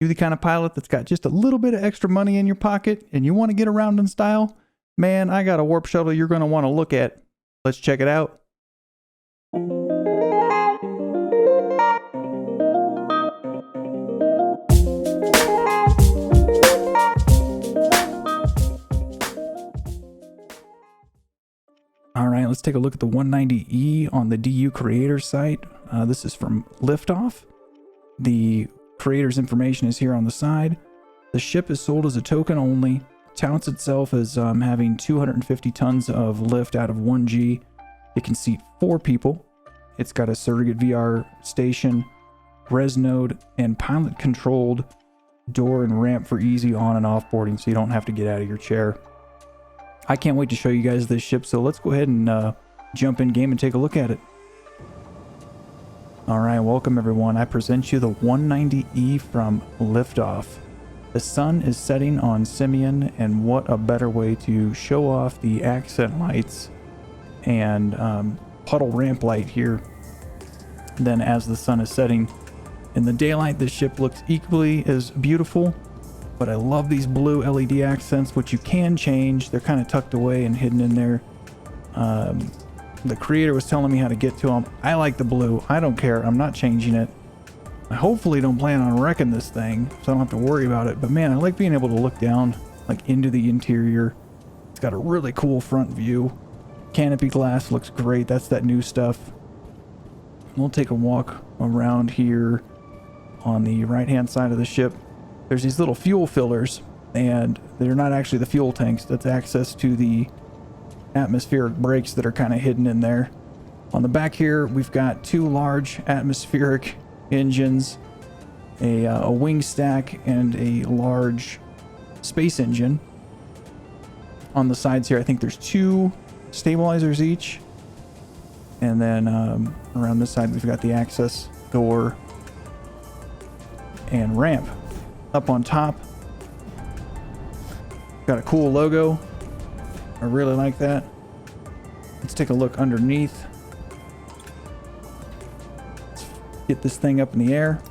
You the kind of pilot that's got just a little bit of extra money in your pocket and you want to get around in style? Man, I got a warp shuttle you're going to want to look at. Let's check it out. All right, let's take a look at the 190E on the DU creator site. This is from LiftOff. The creator's information is here on the side. The ship is sold as a token only. Touts itself as having 250 tons of lift out of 1G. It can seat 4 people. It's got a Surrogate VR Station, res node, and pilot controlled door and ramp for easy on and off boarding, so you don't have to get out of your chair. I can't wait to show you guys this ship, so let's go ahead and jump in game and take a look at it. Alright, welcome everyone. I present you the 190E from LiftOff. The sun is setting on Simeon, and what a better way to show off the accent lights and puddle ramp light here than as the sun is setting. In the daylight, this ship looks equally as beautiful, but I love these blue LED accents, which you can change. They're kind of tucked away and hidden in there. The creator was telling me how to get to them. I like the blue. I don't care. I'm not changing it. I hopefully don't plan on wrecking this thing, so I don't have to worry about it. But man, I like being able to look down like into the interior. It's got a really cool front view. Canopy glass looks great. That's that new stuff. We'll take a walk around here on the right-hand side of the ship. There's these little fuel fillers, and they're not actually the fuel tanks. That's access to the atmospheric brakes that are kind of hidden in there. On the back here, we've got 2 large atmospheric engines, a wing stack, and a large space engine. On the sides here, I think there's 2 stabilizers each. And then around this side, we've got the access door and ramp. Up on top, got a cool logo. I really like that. Let's take a look underneath. Let's get this thing up in the air.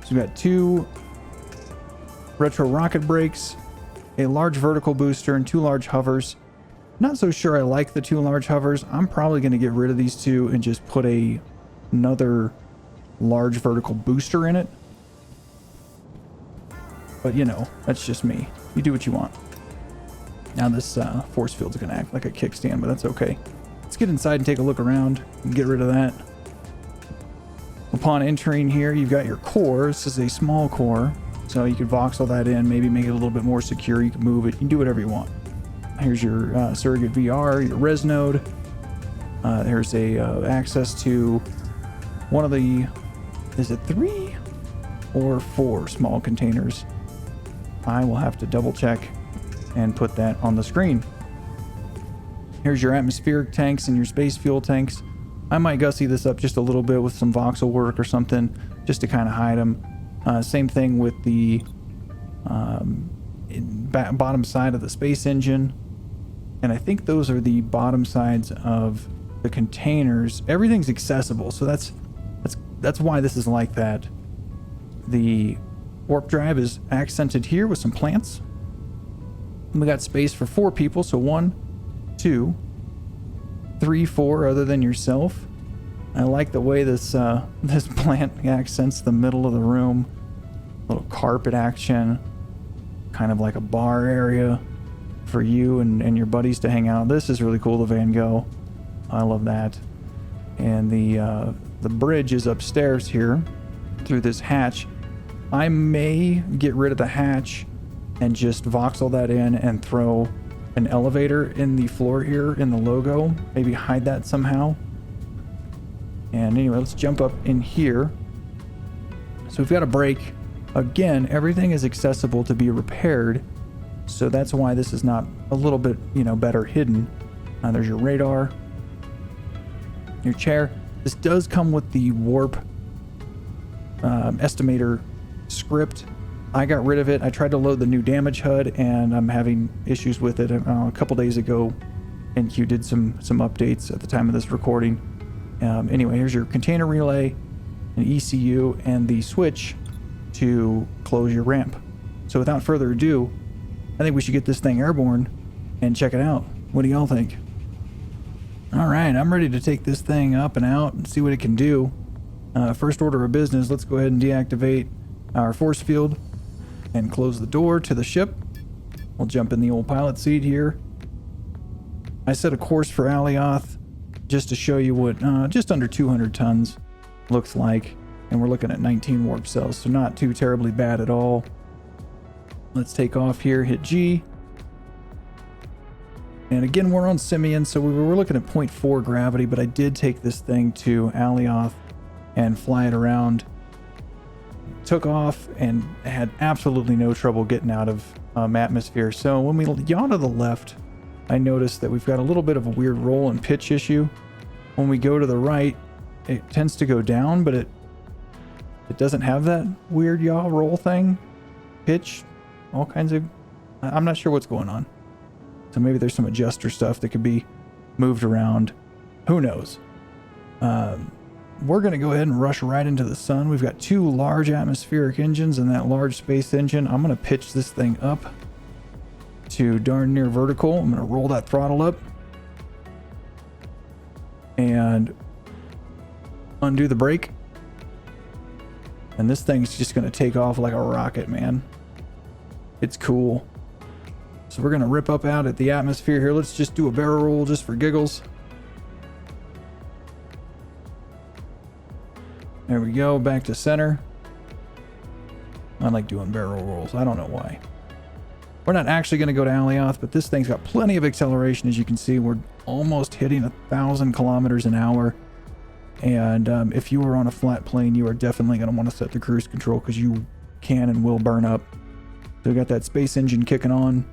So we've got 2 retro rocket brakes, a large vertical booster, and 2 large hovers. Not so sure I like the 2 large hovers. I'm probably going to get rid of these 2 and just put another large vertical booster in it. But you know, that's just me. You do what you want. Now this force field's gonna act like a kickstand, but that's okay. Let's get inside and take a look around and get rid of that. Upon entering here, you've got your core. This is a small core, so you could voxel that in, maybe make it a little bit more secure. You can move it. You can do whatever you want. Here's your Surrogate VR, your res node. There's a access to one of the, is it 3 or 4 small containers? I will have to double check and put that on the screen. Here's your atmospheric tanks and your space fuel tanks. I might gussy this up just a little bit with some voxel work or something just to kind of hide them. Same thing with the bottom side of the space engine. And I think those are the bottom sides of the containers. Everything's accessible, so that's why this is like that. The warp drive is accented here with some plants. And we got space for 4 people, so 1, 2, 3, 4 other than yourself. I like the way this plant accents the middle of the room. Little carpet action, kind of like a bar area for you and your buddies to hang out. This is really cool, the Van Gogh. I love that. And the bridge is upstairs here through this hatch. I may get rid of the hatch and just voxel that in and throw an elevator in the floor here in the logo. Maybe hide that somehow. And anyway, let's jump up in here. So we've got a brake. Again, everything is accessible to be repaired. So that's why this is not a little bit, better hidden. There's your radar, your chair. This does come with the warp estimator script. I got rid of it. I tried to load the new damage HUD and I'm having issues with it. A couple days ago, NQ did some updates at the time of this recording. Anyway, here's your container relay, an ECU, and the switch to close your ramp. So without further ado, I think we should get this thing airborne and check it out. What do y'all think? All right, I'm ready to take this thing up and out and see what it can do. First order of business, let's go ahead and deactivate our force field and close the door to the ship. We'll jump in the old pilot seat here. I set a course for Alioth just to show you what just under 200 tons looks like. And we're looking at 19 warp cells, so not too terribly bad at all. Let's take off here, hit G. And again, we're on Simian, so we were looking at 0.4 gravity, but I did take this thing to Alioth and fly it around. Took off and had absolutely no trouble getting out of atmosphere. So when we yaw to the left, I noticed that we've got a little bit of a weird roll and pitch issue. When we go to the right, it tends to go down, but it doesn't have that weird yaw roll thing. Pitch, all kinds of... I'm not sure what's going on. So maybe there's some adjuster stuff that could be moved around. Who knows? We're going to go ahead and rush right into the sun. We've got two large atmospheric engines and that large space engine. I'm going to pitch this thing up to darn near vertical. I'm going to roll that throttle up and undo the brake. And this thing's just going to take off like a rocket, man. It's cool. So we're going to rip up out at the atmosphere here. Let's just do a barrel roll just for giggles. There we go, back to center. I like doing barrel rolls. I don't know why. We're not actually going to go to Alioth, but this thing's got plenty of acceleration. As you can see, we're almost hitting 1,000 kilometers an hour. And if you are on a flat plane, you are definitely going to want to set the cruise control because you can and will burn up. So we got that space engine kicking on.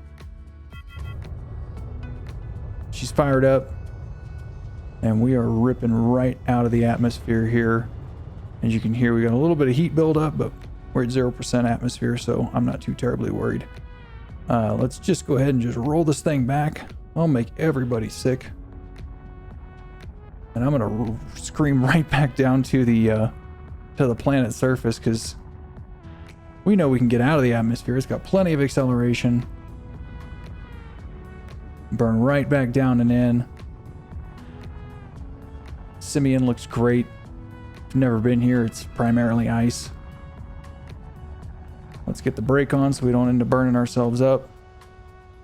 She's fired up. And we are ripping right out of the atmosphere here. As you can hear, we got a little bit of heat buildup, but we're at 0% atmosphere, so I'm not too terribly worried. Let's just go ahead and just roll this thing back. I'll make everybody sick. And I'm gonna scream right back down to the planet's surface because we know we can get out of the atmosphere. It's got plenty of acceleration. Burn right back down and in. Simian looks great. Never been here. It's primarily ice. Let's get the brake on so we don't end up burning ourselves up.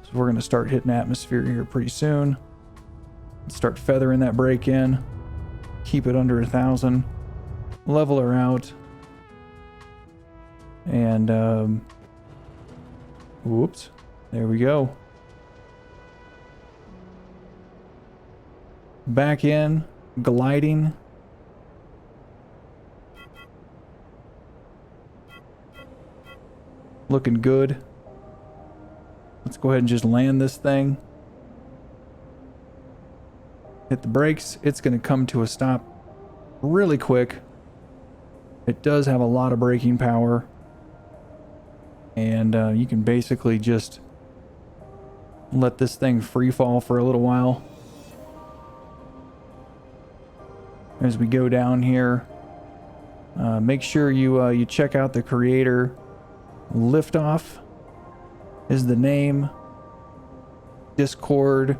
So we're going to start hitting atmosphere here pretty soon. Let's start feathering that brake in. Keep it under 1,000. Level her out. And whoops. There we go. Back in. Gliding. Looking good. Let's go ahead and just land this thing. Hit the brakes. It's going to come to a stop really quick. It does have a lot of braking power. And you can basically just let this thing free fall for a little while. As we go down here, make sure you check out the creator. LiftOff is the name. Discord,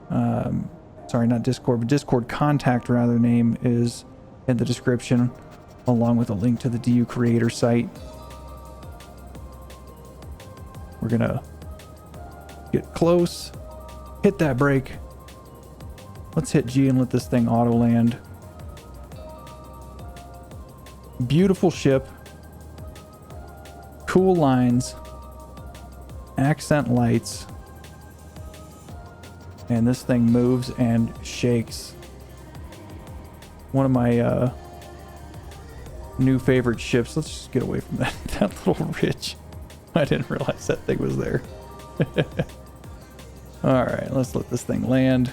sorry, not Discord, but Discord Contact rather name is in the description, along with a link to the DU creator site. We're gonna get close, hit that brake. Let's hit G and let this thing auto land. Beautiful ship. Cool lines, accent lights, and this thing moves and shakes. One of my new favorite ships. Let's just get away from that little ridge. I didn't realize that thing was there. All right, let's let this thing land.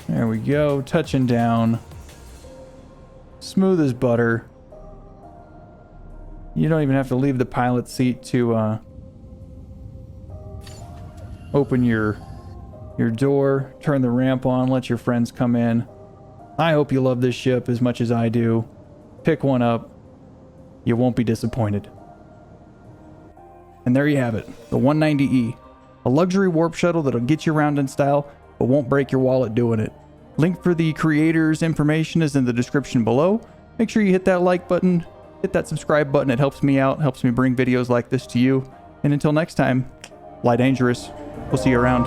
There we go, touching down. Smooth as butter. You don't even have to leave the pilot seat to open your door, turn the ramp on, let your friends come in. I hope you love this ship as much as I do. Pick one up. You won't be disappointed. And there you have it, the 190E. A luxury warp shuttle that'll get you around in style, but won't break your wallet doing it. Link for the creator's information is in the description below. Make sure you hit that like button, hit that subscribe button. It helps me out, helps me bring videos like this to you. And until next time, fly dangerous. We'll see you around.